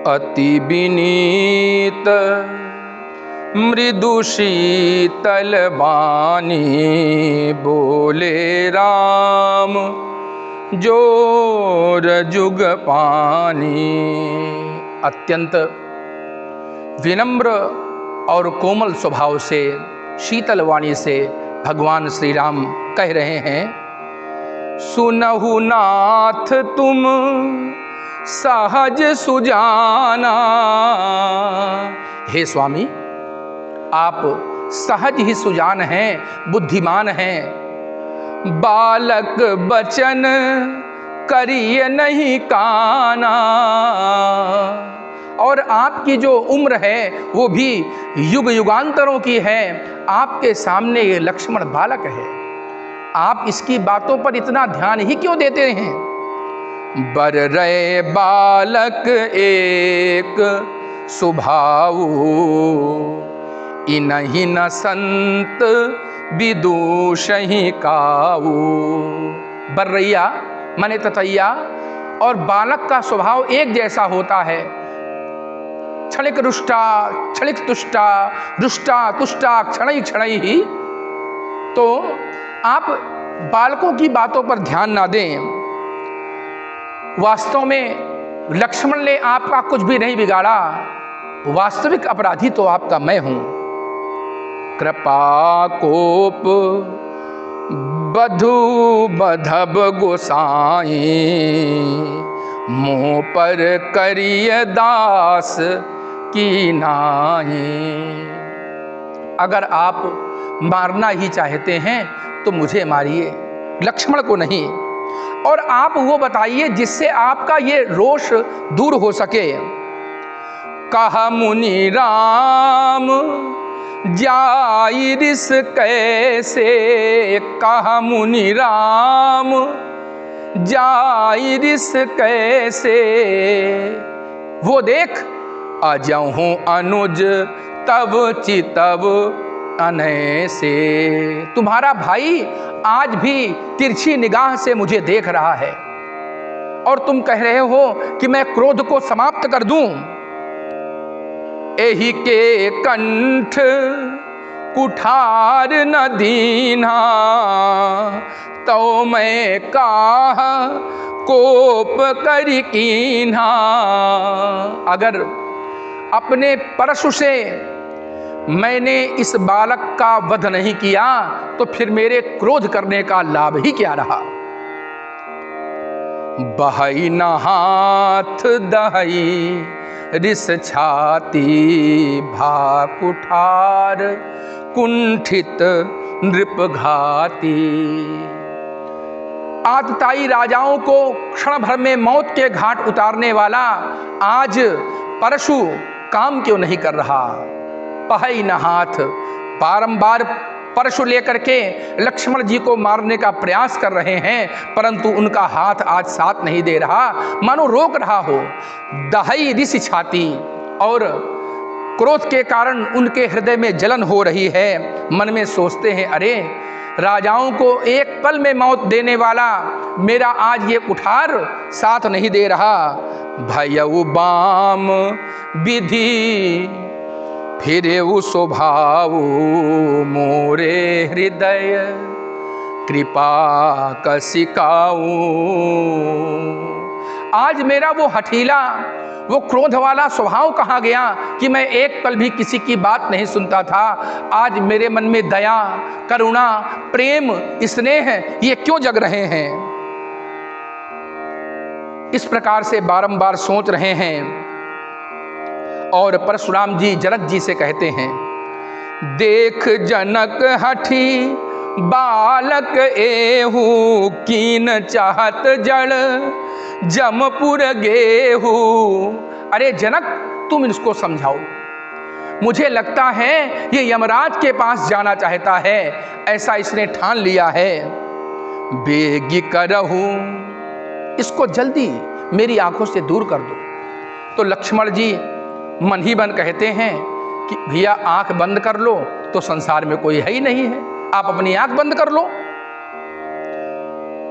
अति विनीत मृदु शीतल वाणी, बोले राम जोर जुग पानी। अत्यंत विनम्र और कोमल स्वभाव से, शीतल वाणी से भगवान श्री राम कह रहे हैं, सुनहु नाथ तुम सहज सुजाना। हे स्वामी, आप सहज ही सुजान हैं, बुद्धिमान हैं। बालक बचन करिए नहीं काना। और आपकी जो उम्र है वो भी युग युगांतरों की है। आपके सामने ये लक्ष्मण बालक है, आप इसकी बातों पर इतना ध्यान ही क्यों देते हैं? बर रहे बालक एक सुभाऊ, इनहि न संत विदूषहि काऊ। बर्रैया माने ततैया, और बालक का स्वभाव एक जैसा होता है। क्षणिक रुष्टा, क्षणिक तुष्टा, रुष्टा तुष्टा, क्षणै क्षणै ही। तो आप बालकों की बातों पर ध्यान ना दें। वास्तव में लक्ष्मण ने आपका कुछ भी नहीं बिगाड़ा, वास्तविक अपराधी तो आपका मैं हूं। कृपा कोप बधु बधब गोसाई, मुँह पर करिय दास की नाई। अगर आप मारना ही चाहते हैं तो मुझे मारिए, लक्ष्मण को नहीं। और आप वो बताइए जिससे आपका ये रोष दूर हो सके। कहा मुनि राम जाई रिस कैसे, कहा मुनि राम जाई रिस कैसे। वो देख अजहूँ अनुज तब चितब अनैसे। तुम्हारा भाई आज भी तिरछी निगाह से मुझे देख रहा है और तुम कह रहे हो कि मैं क्रोध को समाप्त कर दूं। एही के कंठ कुठार न दीना, तो मैं काह कोप करि कीन्हा। अगर अपने परशु से मैंने इस बालक का वध नहीं किया तो फिर मेरे क्रोध करने का लाभ ही क्या रहा। बहई न हाथ दहई रिस छाती, भा कुठार कुंठित नृप घाती। आतताई राजाओं को क्षण भर में मौत के घाट उतारने वाला आज परशु काम क्यों नहीं कर रहा। पहई न हाथ, बारंबार परशु लेकर के लक्ष्मण जी को मारने का प्रयास कर रहे हैं, परंतु उनका हाथ आज साथ नहीं दे रहा, मानो रोक रहा हो। दहई रिस छाती, और क्रोध के कारण उनके हृदय में जलन हो रही है। मन में सोचते हैं, अरे राजाओं को एक पल में मौत देने वाला मेरा आज ये कुठार साथ नहीं दे रहा। भयउ बाम विधि फिरेउ स्वभाव, मोरे हृदय कृपा कसिकाऊ। आज मेरा वो हठीला, वो क्रोध वाला स्वभाव कहाँ गया कि मैं एक पल भी किसी की बात नहीं सुनता था। आज मेरे मन में दया, करुणा, प्रेम, स्नेह ये क्यों जग रहे हैं। इस प्रकार से बारंबार सोच रहे हैं। और परशुराम जी जनक जी से कहते हैं, देख जनक हठी बालक एहू, कीन चाहत जड़ जमपुर गेहू। अरे जनक, तुम इसको समझाओ। मुझे लगता है ये यमराज के पास जाना चाहता है, ऐसा इसने ठान लिया है। बेगी करहू, इसको जल्दी मेरी आंखों से दूर कर दो। तो लक्ष्मण जी मन ही मन कहते हैं कि भैया आंख बंद कर लो तो संसार में कोई है ही नहीं है, आप अपनी आंख बंद कर लो।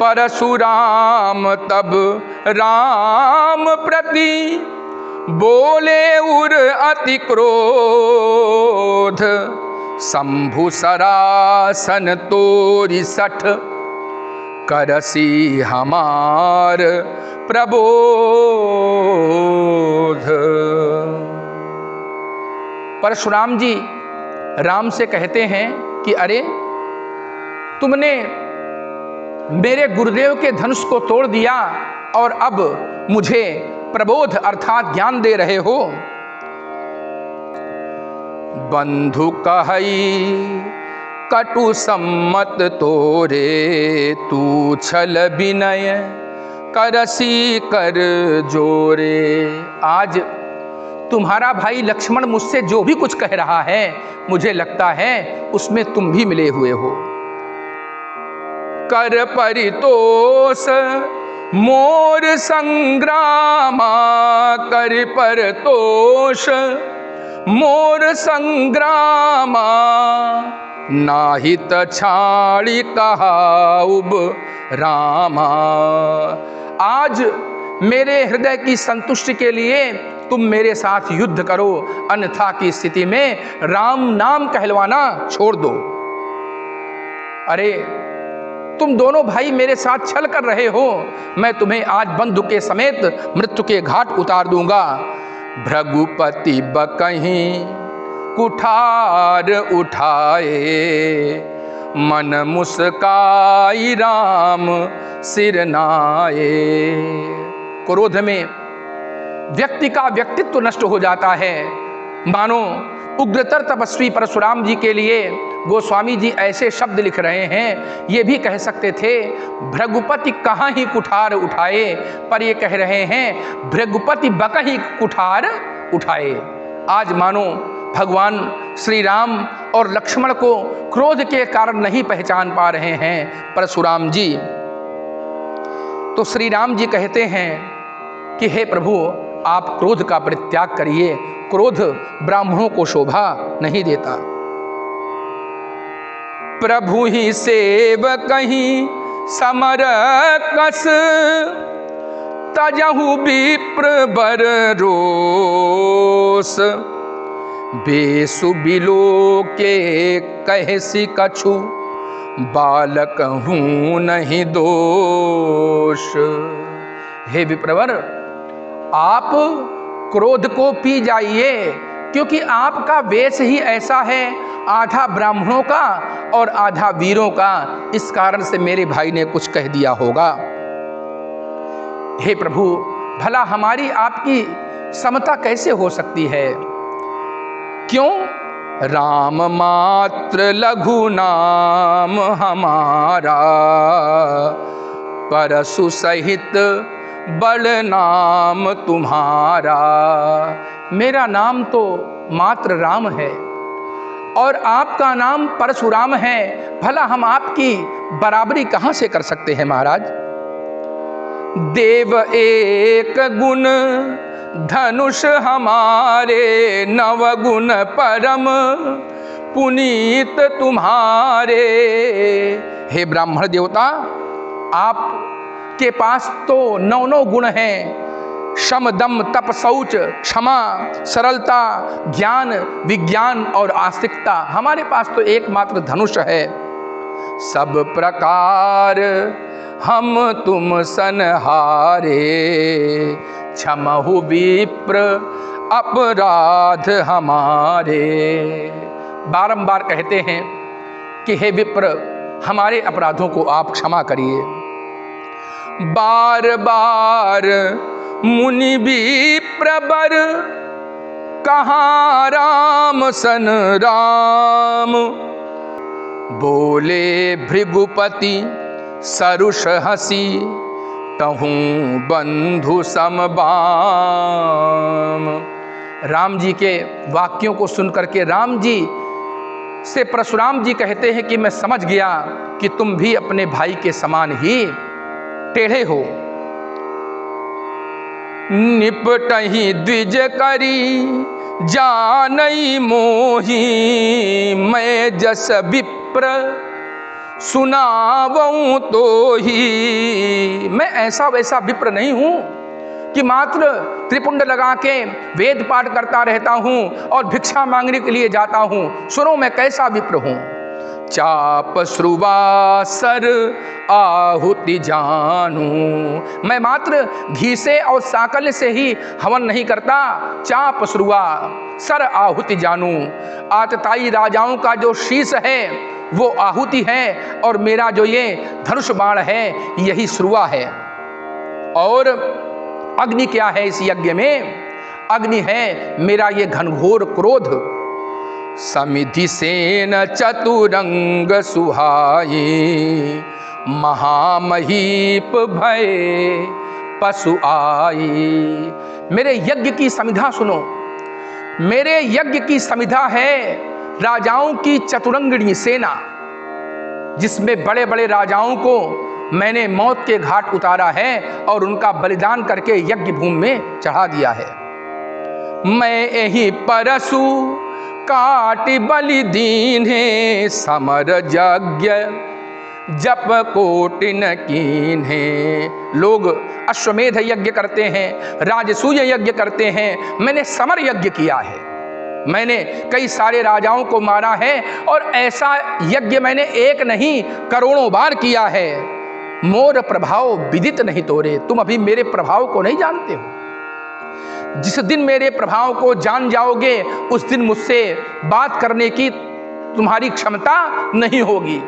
परशुराम तब राम प्रति बोले उर अति क्रोध, शंभु सरासन तोरि सठ, करसी हमार प्रबोध। परशुराम जी राम से कहते हैं कि अरे तुमने मेरे गुरुदेव के धनुष को तोड़ दिया और अब मुझे प्रबोध अर्थात ज्ञान दे रहे हो। बंधु कहई कटु सम्मत तोरे, तू छल विनय करसी कर जोरे। आज तुम्हारा भाई लक्ष्मण मुझसे जो भी कुछ कह रहा है, मुझे लगता है उसमें तुम भी मिले हुए हो। कर परितोष मोर संग्रामा, कर परितोष मोर संग्रामा, नाहित छाड़ी कहाउब रामा। आज मेरे हृदय की संतुष्टि के लिए तुम मेरे साथ युद्ध करो, अन्यथा की स्थिति में राम नाम कहलवाना छोड़ दो। अरे तुम दोनों भाई मेरे साथ छल कर रहे हो, मैं तुम्हें आज बंधु के समेत मृत्यु के घाट उतार दूंगा। भृगुपति बकहीं कुठार उठाए, मन मुस्काई राम सिर नाए। क्रोध में व्यक्ति का व्यक्तित्व नष्ट हो जाता है। मानो उग्रतर तपस्वी परशुराम जी के लिए गोस्वामी जी ऐसे शब्द लिख रहे हैं, ये भी कह सकते थे भृगुपति कहाँ ही कुठार उठाए, पर ये कह रहे हैं भृगुपति बकहीं कुठार उठाए। आज मानो भगवान श्री राम और लक्ष्मण को क्रोध के कारण नहीं पहचान पा रहे हैं परशुराम जी। तो श्री राम जी कहते हैं कि हे प्रभु, आप क्रोध का परित्याग करिए, क्रोध ब्राह्मणों को शोभा नहीं देता। प्रभु ही सेवकहीं समर कस, तजहु विप्र बर रोष। बेसु बिलो के कहसी कछु, बालक हूँ नहीं दोष। हे विप्रवर, आप क्रोध को पी जाइए, क्योंकि आपका वेश ही ऐसा है, आधा ब्राह्मणों का और आधा वीरों का। इस कारण से मेरे भाई ने कुछ कह दिया होगा। हे प्रभु, भला हमारी आपकी समता कैसे हो सकती है? क्यों? राम मात्र लघु नाम हमारा, परशु सहित बड़ नाम तुम्हारा। मेरा नाम तो मात्र राम है और आपका नाम परशुराम है, भला हम आपकी बराबरी कहाँ से कर सकते हैं महाराज? देव एक गुण धनुष हमारे, नवगुण परम पुनीत तुम्हारे। हे ब्राह्मण देवता, आप के पास तो 9 गुण हैं, शम दम तप शौच क्षमा सरलता ज्ञान विज्ञान और आस्तिकता। हमारे पास तो एकमात्र धनुष है। सब प्रकार हम तुम सनहारे, क्षमहु विप्र अपराध हमारे। बारंबार कहते हैं कि हे विप्र, हमारे अपराधों को आप क्षमा करिए। बार बार मुनि विप्र बर, कहाँ राम सन राम। बोले भृगुपति सरुष हसी, तहूँ बंधु समबाम। राम जी के वाक्यों को सुनकर के राम जी से परशुराम जी कहते हैं कि मैं समझ गया कि तुम भी अपने भाई के समान ही टेढ़े हो। निपटहि द्विज करी जानई मोही, मैं जस विप्र सुनावऊं तो ही। मैं ऐसा वैसा विप्र नहीं हूं कि मात्र त्रिपुंड लगा के वेद पाठ करता रहता हूँ और भिक्षा मांगने के लिए जाता हूँ। सुनो मैं कैसा विप्र हूँ। चाप श्रुवासर आहुति जानू, मैं मात्र घी से और साकल्य से ही हवन नहीं करता। चाप श्रुवा सर आहुति जानू, आतताई राजाओं का जो शीश है वो आहुति है और मेरा जो ये धनुष बाण है यही श्रुवा है। और अग्नि क्या है इस यज्ञ में? अग्नि है मेरा ये घनघोर क्रोध। समिधि सेन चतुरंग सुहाई, महामहीप भय पशु आई। मेरे यज्ञ की समिधा सुनो। मेरे यज्ञ की समिधा है राजाओं की चतुरंगिणी सेना, जिसमें बड़े बड़े राजाओं को मैंने मौत के घाट उतारा है और उनका बलिदान करके यज्ञ भूमि में चढ़ा दिया है। मैं यही परशु काटि बलि दीन्हे, समर यज्ञ जप कोटिन कीन्हे। लोग अश्वमेध यज्ञ करते हैं, राजसूय यज्ञ करते हैं, मैंने समर यज्ञ किया है। मैंने कई सारे राजाओं को मारा है और ऐसा यज्ञ मैंने एक नहीं करोड़ों बार किया है। मोर प्रभाव विदित नहीं तोरे, तुम अभी मेरे प्रभाव को नहीं जानते हो। जिस दिन मेरे प्रभाव को जान जाओगे उस दिन मुझसे बात करने की तुम्हारी क्षमता नहीं होगी।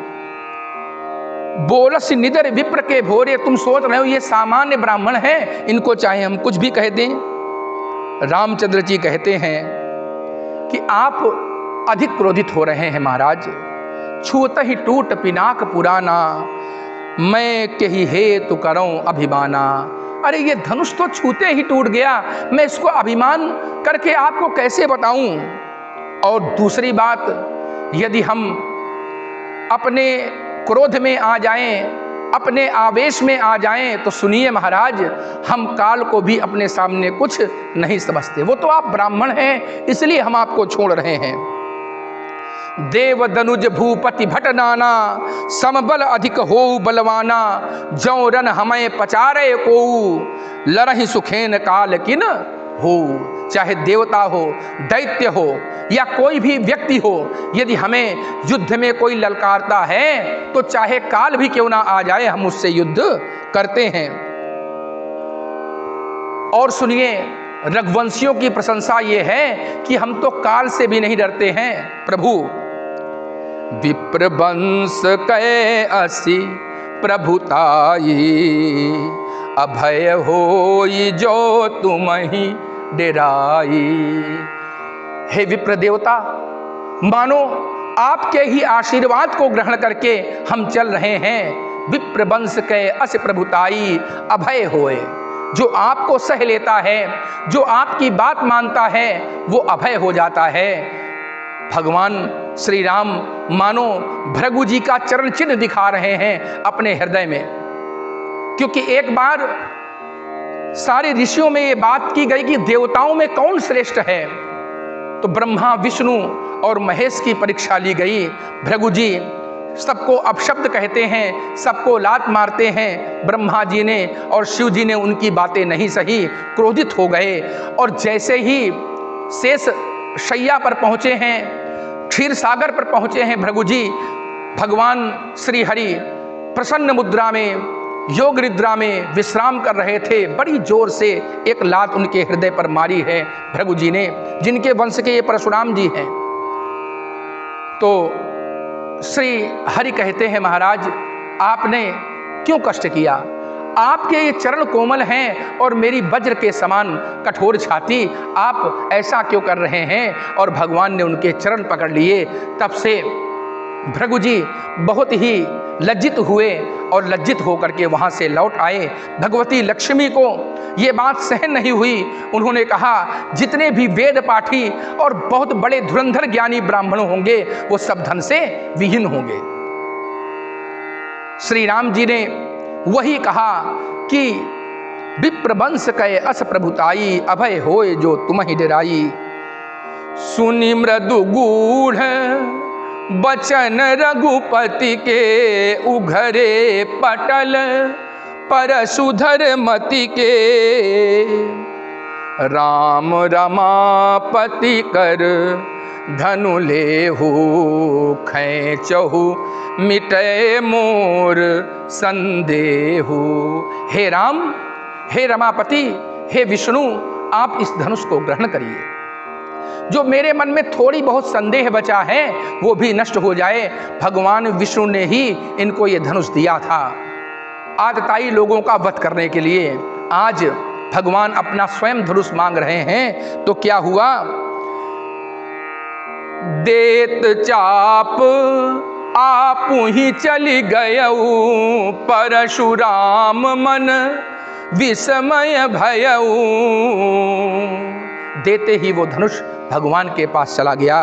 बोलस निदर विप्र के भोरे, तुम सोच रहे हो ये सामान्य ब्राह्मण हैं, इनको चाहे हम कुछ भी कह दें। रामचंद्र जी कहते हैं कि आप अधिक क्रोधित हो रहे हैं महाराज। छूत ही टूट पिनाक पुराना, मैं कही हेतु करऊं अभिमाना। अरे ये धनुष तो छूते ही टूट गया, मैं इसको अभिमान करके आपको कैसे बताऊं। और दूसरी बात, यदि हम अपने क्रोध में आ जाएं, अपने आवेश में आ जाएं, तो सुनिए महाराज, हम काल को भी अपने सामने कुछ नहीं समझते। वो तो आप ब्राह्मण हैं इसलिए हम आपको छोड़ रहे हैं। देव दनुज भूपति भट नाना, समबल अधिक हो बलवाना। जौ रन हमें पचारे को, लरहि सुखेन काल किन हो। चाहे देवता हो, दैत्य हो या कोई भी व्यक्ति हो, यदि हमें युद्ध में कोई ललकारता है तो चाहे काल भी क्यों ना आ जाए हम उससे युद्ध करते हैं। और सुनिए, रघुवंशियों की प्रशंसा ये है कि हम तो काल से भी नहीं डरते हैं। प्रभु विप्र वंश कै असि प्रभुताई, अभय होई जो तुमहि डेराई। हे विप्र देवता, मानो आपके ही आशीर्वाद को ग्रहण करके हम चल रहे हैं। विप्र वंश कै असि प्रभुताई, अभय होए। जो आपको सह लेता है, जो आपकी बात मानता है, वो अभय हो जाता है। भगवान श्री राम मानो भृगु जी का चरण चिन्ह दिखा रहे हैं अपने हृदय में। क्योंकि एक बार सारे ऋषियों में ये बात की गई कि देवताओं में कौन श्रेष्ठ है, तो ब्रह्मा, विष्णु और महेश की परीक्षा ली गई। भृगु जी सबको अपशब्द कहते हैं, सबको लात मारते हैं। ब्रह्मा जी ने और शिव जी ने उनकी बातें नहीं सही, क्रोधित हो गए। और जैसे ही शेष शैया पर पहुँचे हैं, क्षीर सागर पर पहुँचे हैं भृगु जी, भगवान श्री हरि प्रसन्न मुद्रा में, योग निद्रा में विश्राम कर रहे थे। बड़ी जोर से एक लात उनके हृदय पर मारी है भृगु जी ने, जिनके वंश के ये परशुराम जी हैं। तो श्री हरि कहते हैं, महाराज आपने क्यों कष्ट किया? आपके ये चरण कोमल हैं और मेरी वज्र के समान कठोर छाती, आप ऐसा क्यों कर रहे हैं? और भगवान ने उनके चरण पकड़ लिए। तब से भृगु जी बहुत ही लज्जित हुए और लज्जित होकर के वहाँ से लौट आए। भगवती लक्ष्मी को ये बात सहन नहीं हुई। उन्होंने कहा, जितने भी वेद पाठी और बहुत बड़े धुरंधर ज्ञानी ब्राह्मण होंगे वो सब धन से विहीन होंगे। श्री राम जी ने वही कहा कि विप्र वंश कै अस प्रभुताई, अभय होए जो तुमहि डेराई। सुनि मृदु गूढ़ बचन रघुपति के, उघरे पटल परशुधर मति के, राम रमापति कर धनु लेहु खैचहु मिटय मोर संदेहु। हे राम, हे रमापति, हे विष्णु, आप इस धनुष को ग्रहण करिए। जो मेरे मन में थोड़ी बहुत संदेह बचा है वो भी नष्ट हो जाए। भगवान विष्णु ने ही इनको ये धनुष दिया था आतताई लोगों का वध करने के लिए। आज भगवान अपना स्वयं धनुष मांग रहे हैं तो क्या हुआ? देत चाप आपु ही चली गयऊ, परशुराम मन विस्मय भयऊ। देते ही वो धनुष भगवान के पास चला गया।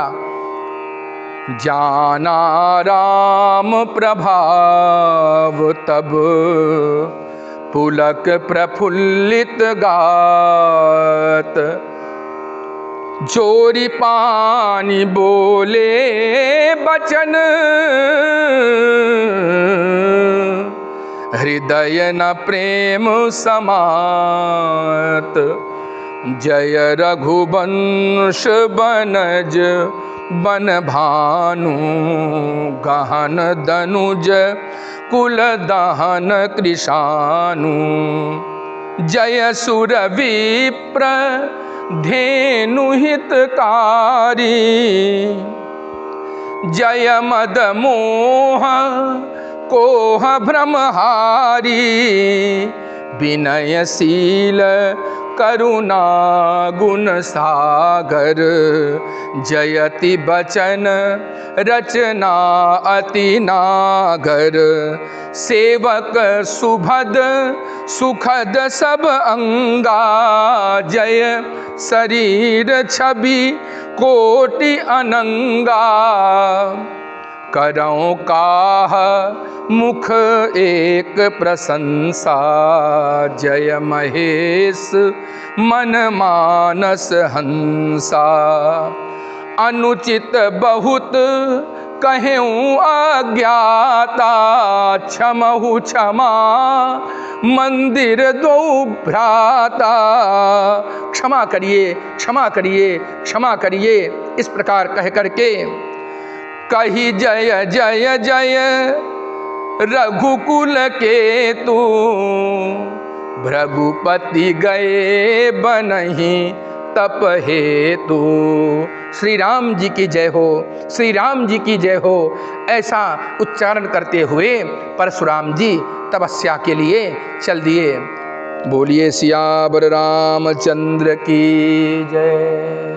जाना राम प्रभाव तब, पुलक प्रफुल्लित गात। जोरी पानी बोले बचन, हृदय न प्रेम समात। जय रघुवंश बनज बन भानु, गहन दनुज कुल दहन कृशानु। जय सुर विप्र धेनु हितकारी, जय मद मोह कोह भ्रमहारी। विनयशील करुणा गुण सागर, जयति बचन रचना अति नागर। सेवक सुभद सुखद सब अंगा, जय शरीर छवि कोटि अनंगा। करऊं काह मुख एक प्रशंसा, जय महेश मन मानस हंसा। अनुचित बहुत कहूँ अज्ञाता, क्षमहु क्षमा मंदिर दो भ्राता। क्षमा करिए, क्षमा करिए, क्षमा करिए, इस प्रकार कह करके कही जय जय जय रघुकुल के तू। भृगुपति गए बनहि तप हेतु। श्री राम जी की जय हो, श्री राम जी की जय हो, ऐसा उच्चारण करते हुए परशुराम जी तपस्या के लिए चल दिए। बोलिए सियावर रामचंद्र की जय।